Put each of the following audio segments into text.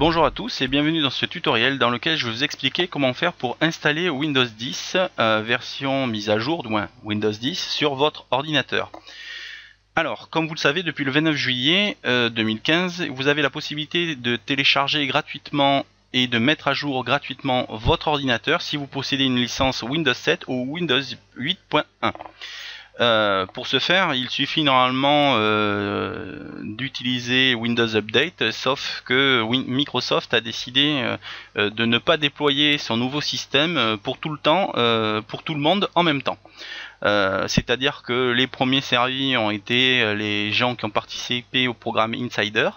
Bonjour à tous et bienvenue dans ce tutoriel dans lequel je vais vous expliquer comment faire pour installer Windows 10 version mise à jour, du moins Windows 10 sur votre ordinateur. Alors, comme vous le savez, depuis le 29 juillet 2015, vous avez la possibilité de télécharger gratuitement et de mettre à jour gratuitement votre ordinateur si vous possédez une licence Windows 7 ou Windows 8.1. Pour ce faire, il suffit normalement d'utiliser Windows Update, sauf que Microsoft a décidé de ne pas déployer son nouveau système pour tout le temps, pour tout le monde en même temps. C'est-à-dire que les premiers servis ont été les gens qui ont participé au programme Insider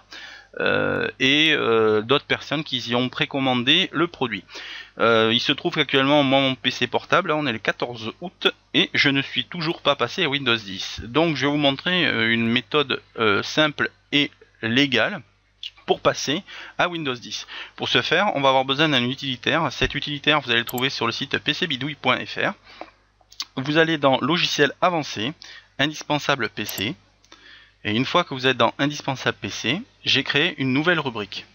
et d'autres personnes qui y ont précommandé le produit. Il se trouve qu'actuellement mon PC portable, on est le 14 août et je ne suis toujours pas passé à Windows 10. Donc je vais vous montrer une méthode simple et légale pour passer à Windows 10. Pour ce faire, on va avoir besoin d'un utilitaire. Cet utilitaire, vous allez le trouver sur le site pcbidouille.fr. Vous allez dans Logiciels avancés, Indispensable PC. Et une fois que vous êtes dans Indispensable PC, j'ai créé une nouvelle rubrique.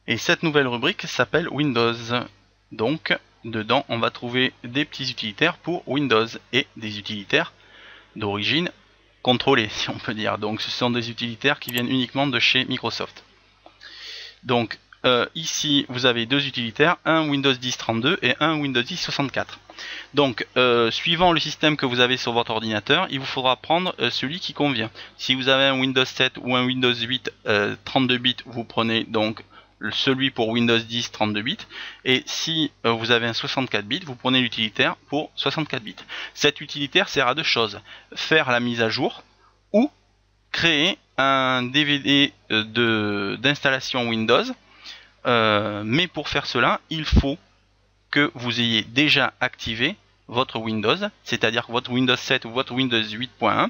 Et cette nouvelle rubrique s'appelle Windows. Donc, dedans, on va trouver des petits utilitaires pour Windows et des utilitaires d'origine contrôlée, si on peut dire. Donc, ce sont des utilitaires qui viennent uniquement de chez Microsoft. Donc, ici, vous avez deux utilitaires, un Windows 10 32 et un Windows 10 64. Donc, suivant le système que vous avez sur votre ordinateur, il vous faudra prendre celui qui convient. Si vous avez un Windows 7 ou un Windows 8 32 bits, vous prenez donc celui pour Windows 10 32 bits, et si vous avez un 64 bits, vous prenez l'utilitaire pour 64 bits. Cet utilitaire sert à deux choses: faire la mise à jour ou créer un DVD d'installation Windows. Mais pour faire cela, il faut que vous ayez déjà activé votre Windows, c'est-à-dire votre Windows 7 ou votre Windows 8.1,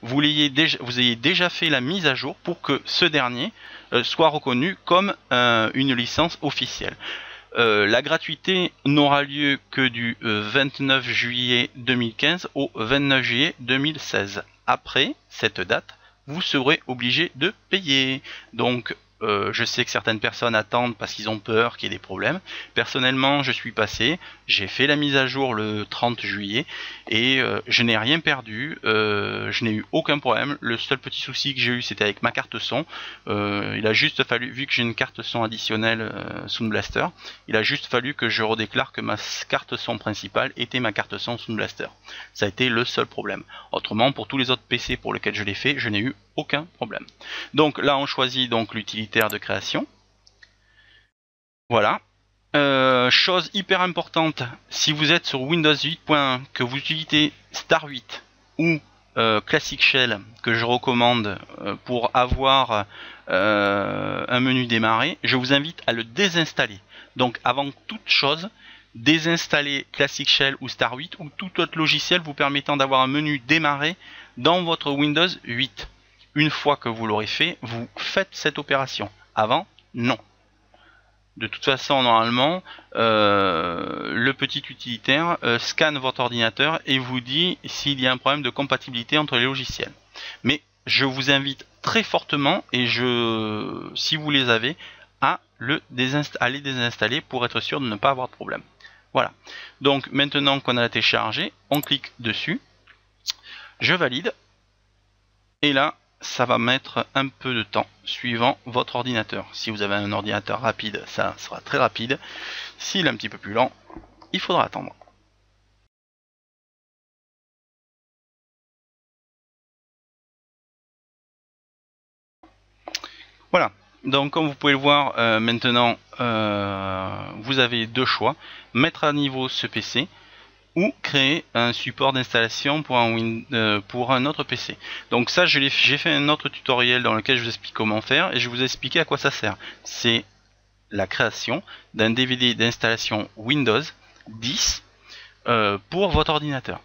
vous ayez déjà fait la mise à jour pour que ce dernier soit reconnu comme une licence officielle. La gratuité n'aura lieu que du 29 juillet 2015 au 29 juillet 2016. Après cette date, vous serez obligé de payer. Donc, je sais que certaines personnes attendent parce qu'ils ont peur qu'il y ait des problèmes. Personnellement, je suis passé, j'ai fait la mise à jour le 30 juillet et je n'ai rien perdu, je n'ai eu aucun problème. Le seul petit souci que j'ai eu, c'était avec ma carte son. Il a juste fallu, vu que j'ai une carte son additionnelle Sound Blaster, il a juste fallu que je redéclare que ma carte son principale était ma carte son Sound Blaster. Ça a été le seul problème. Autrement, pour tous les autres PC pour lesquels je l'ai fait, je n'ai eu aucun problème. Donc là, on choisit donc l'utilitaire de création. Voilà. Chose hyper importante, si vous êtes sur Windows 8.1, que vous utilisez Star 8 ou Classic Shell, que je recommande pour avoir un menu démarrer, je vous invite à le désinstaller. Donc avant toute chose, désinstaller Classic Shell ou Star 8 ou tout autre logiciel vous permettant d'avoir un menu démarrer dans votre Windows 8. Une fois que vous l'aurez fait, vous faites cette opération. Avant, non. De toute façon, normalement, le petit utilitaire scanne votre ordinateur et vous dit s'il y a un problème de compatibilité entre les logiciels. Mais je vous invite très fortement, et si vous les avez, à les désinstaller pour être sûr de ne pas avoir de problème. Voilà. Donc maintenant qu'on a téléchargé, on clique dessus, je valide, et là, ça va mettre un peu de temps suivant votre ordinateur. Si vous avez un ordinateur rapide, ça sera très rapide. S'il est un petit peu plus lent, il faudra attendre. Voilà. Donc comme vous pouvez le voir, maintenant vous avez deux choix: mettre à niveau ce PC ou créer un support d'installation pour un autre PC. Donc ça, j'ai fait un autre tutoriel dans lequel je vous explique comment faire et je vais vous expliquer à quoi ça sert. C'est la création d'un DVD d'installation Windows 10 pour votre ordinateur.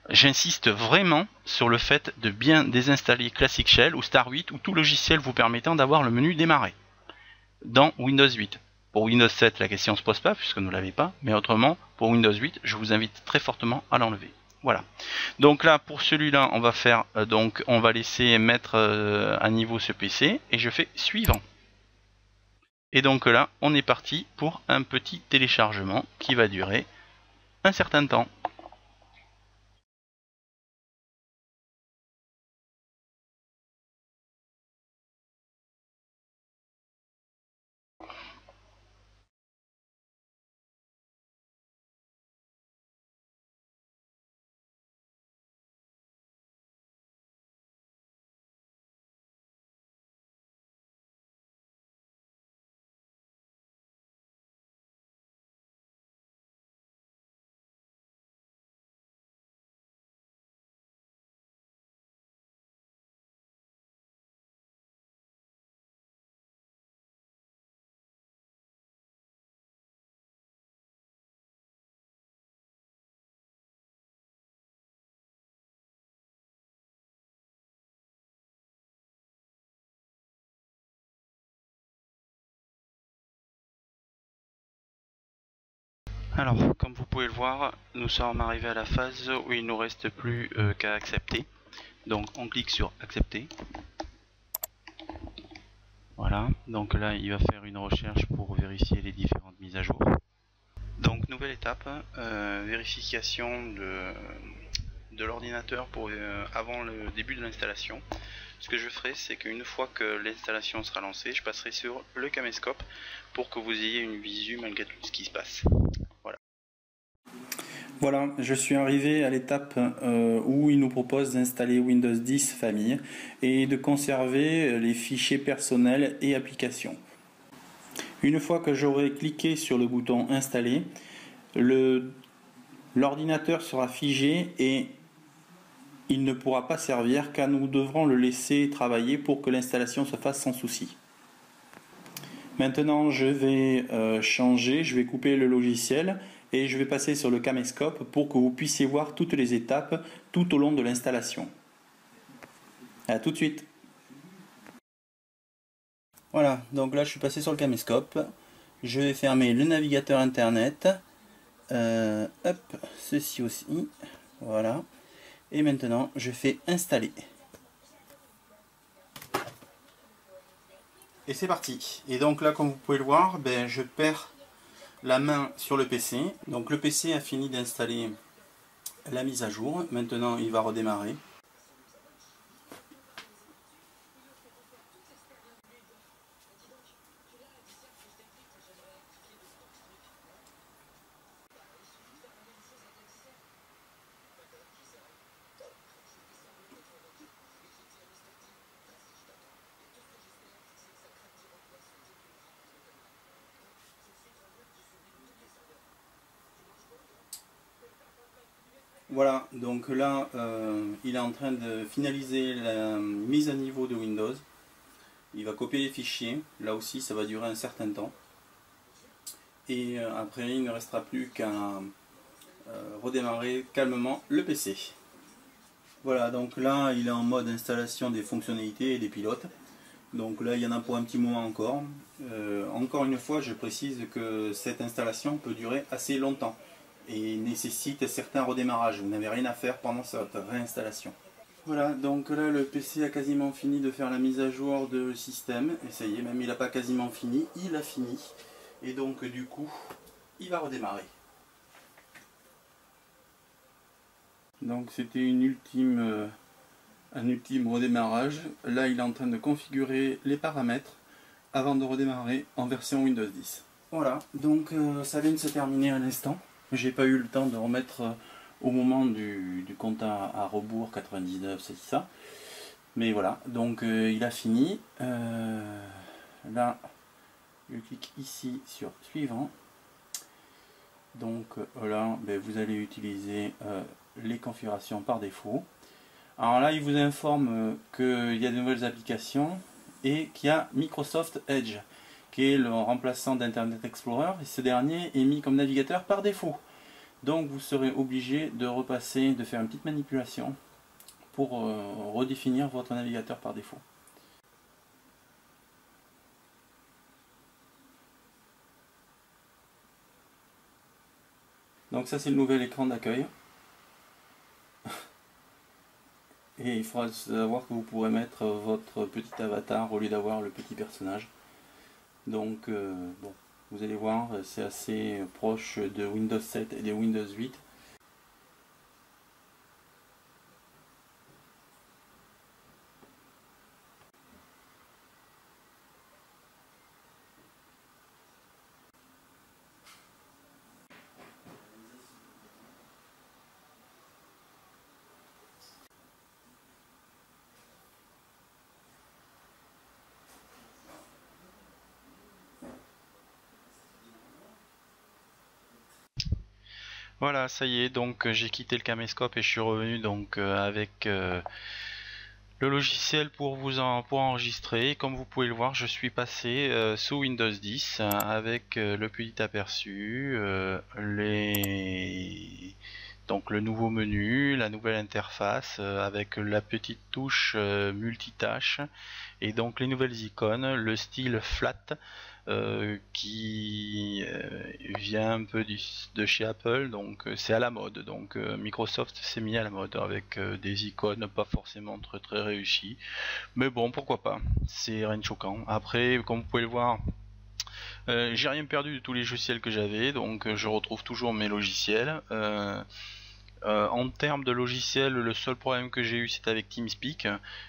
J'insiste vraiment sur le fait de bien désinstaller Classic Shell ou Star 8 ou tout logiciel vous permettant d'avoir le menu démarrer dans Windows 8. Pour Windows 7, la question ne se pose pas puisque vous ne l'avez pas, mais autrement, pour Windows 8, je vous invite très fortement à l'enlever. Voilà. Donc là, pour celui-là, on va faire on va laisser mettre à niveau ce PC et je fais suivant. Et donc là, on est parti pour un petit téléchargement qui va durer un certain temps. Alors, comme vous pouvez le voir, nous sommes arrivés à la phase où il ne nous reste plus qu'à accepter. Donc on clique sur accepter. Voilà, donc là il va faire une recherche pour vérifier les différentes mises à jour. Donc nouvelle étape, vérification de l'ordinateur pour avant le début de l'installation. Ce que je ferai, c'est qu'une fois que l'installation sera lancée, je passerai sur le caméscope pour que vous ayez une visu malgré tout ce qui se passe. Voilà, je suis arrivé à l'étape où il nous propose d'installer Windows 10 Famille et de conserver les fichiers personnels et applications. Une fois que j'aurai cliqué sur le bouton Installer, l'ordinateur sera figé et il ne pourra pas servir car nous devrons le laisser travailler pour que l'installation se fasse sans souci. Maintenant, je vais changer, je vais couper le logiciel et je vais passer sur le caméscope pour que vous puissiez voir toutes les étapes tout au long de l'installation. A tout de suite. Voilà, donc là je suis passé sur le caméscope. Je vais fermer le navigateur internet. Hop, ceci aussi. Voilà. Et maintenant, je fais installer. Et c'est parti. Et donc là, comme vous pouvez le voir, je perds la main sur le PC. Donc le PC a fini d'installer la mise à jour. Maintenant, il va redémarrer. Voilà, donc là, il est en train de finaliser la mise à niveau de Windows. Il va copier les fichiers. Là aussi, ça va durer un certain temps. Et après, il ne restera plus qu'à redémarrer calmement le PC. Voilà, donc là, il est en mode installation des fonctionnalités et des pilotes. Donc là, il y en a pour un petit moment encore. Encore une fois, je précise que cette installation peut durer assez longtemps et nécessite certains redémarrages. Vous n'avez rien à faire pendant cette réinstallation. Voilà, donc là le PC a quasiment fini de faire la mise à jour de système. Et ça y est, même il n'a pas quasiment fini, il a fini. Et donc du coup, il va redémarrer. Donc c'était un ultime redémarrage. Là il est en train de configurer les paramètres avant de redémarrer en version Windows 10. Voilà, donc ça vient de se terminer à l'instant. J'ai pas eu le temps de remettre au moment du compte à rebours 99, c'est ça. Mais voilà, donc il a fini. Là, je clique ici sur suivant. Donc là, vous allez utiliser les configurations par défaut. Alors là, il vous informe qu'il y a de nouvelles applications et qu'il y a Microsoft Edge, qui est le remplaçant d'Internet Explorer, et ce dernier est mis comme navigateur par défaut. Donc vous serez obligé de repasser, de faire une petite manipulation pour redéfinir votre navigateur par défaut. Donc ça c'est le nouvel écran d'accueil. Et il faudra savoir que vous pourrez mettre votre petit avatar au lieu d'avoir le petit personnage. Donc bon, vous allez voir, c'est assez proche de Windows 7 et de Windows 8. Voilà, ça y est, donc j'ai quitté le caméscope et je suis revenu donc avec le logiciel pour pour enregistrer. Comme vous pouvez le voir, je suis passé sous Windows 10 avec le petit aperçu, donc le nouveau menu, la nouvelle interface avec la petite touche multitâche et donc les nouvelles icônes, le style flat qui vient un peu de chez Apple, donc c'est à la mode. Donc Microsoft s'est mis à la mode avec des icônes pas forcément très réussies, mais bon, pourquoi pas, c'est rien de choquant. Après, comme vous pouvez le voir, j'ai rien perdu de tous les logiciels que j'avais, donc je retrouve toujours mes logiciels. En termes de logiciel, le seul problème que j'ai eu c'est avec TeamSpeak,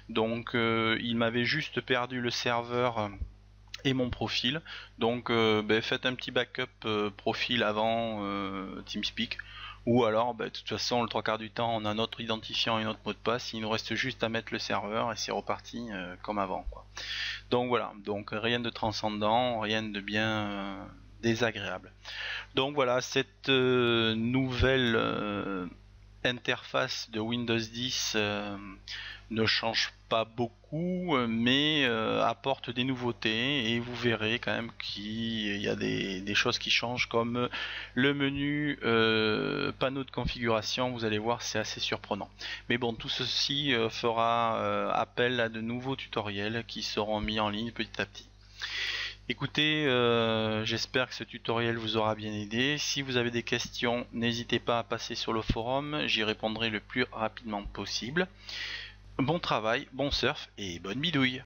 donc il m'avait juste perdu le serveur et mon profil, donc faites un petit backup profil avant TeamSpeak, ou alors de toute façon le 3/4 du temps on a notre identifiant et notre mot de passe, il nous reste juste à mettre le serveur et c'est reparti comme avant, quoi. Donc voilà, donc rien de transcendant, rien de bien désagréable. Donc voilà, cette nouvelle interface de Windows 10 ne change pas beaucoup, mais apporte des nouveautés, et vous verrez quand même qu'il y a des choses qui changent, comme le menu panneau de configuration. Vous allez voir, c'est assez surprenant. Mais bon, tout ceci fera appel à de nouveaux tutoriels qui seront mis en ligne petit à petit. Écoutez, j'espère que ce tutoriel vous aura bien aidé. Si vous avez des questions, n'hésitez pas à passer sur le forum, j'y répondrai le plus rapidement possible. Bon travail, bon surf et bonne bidouille!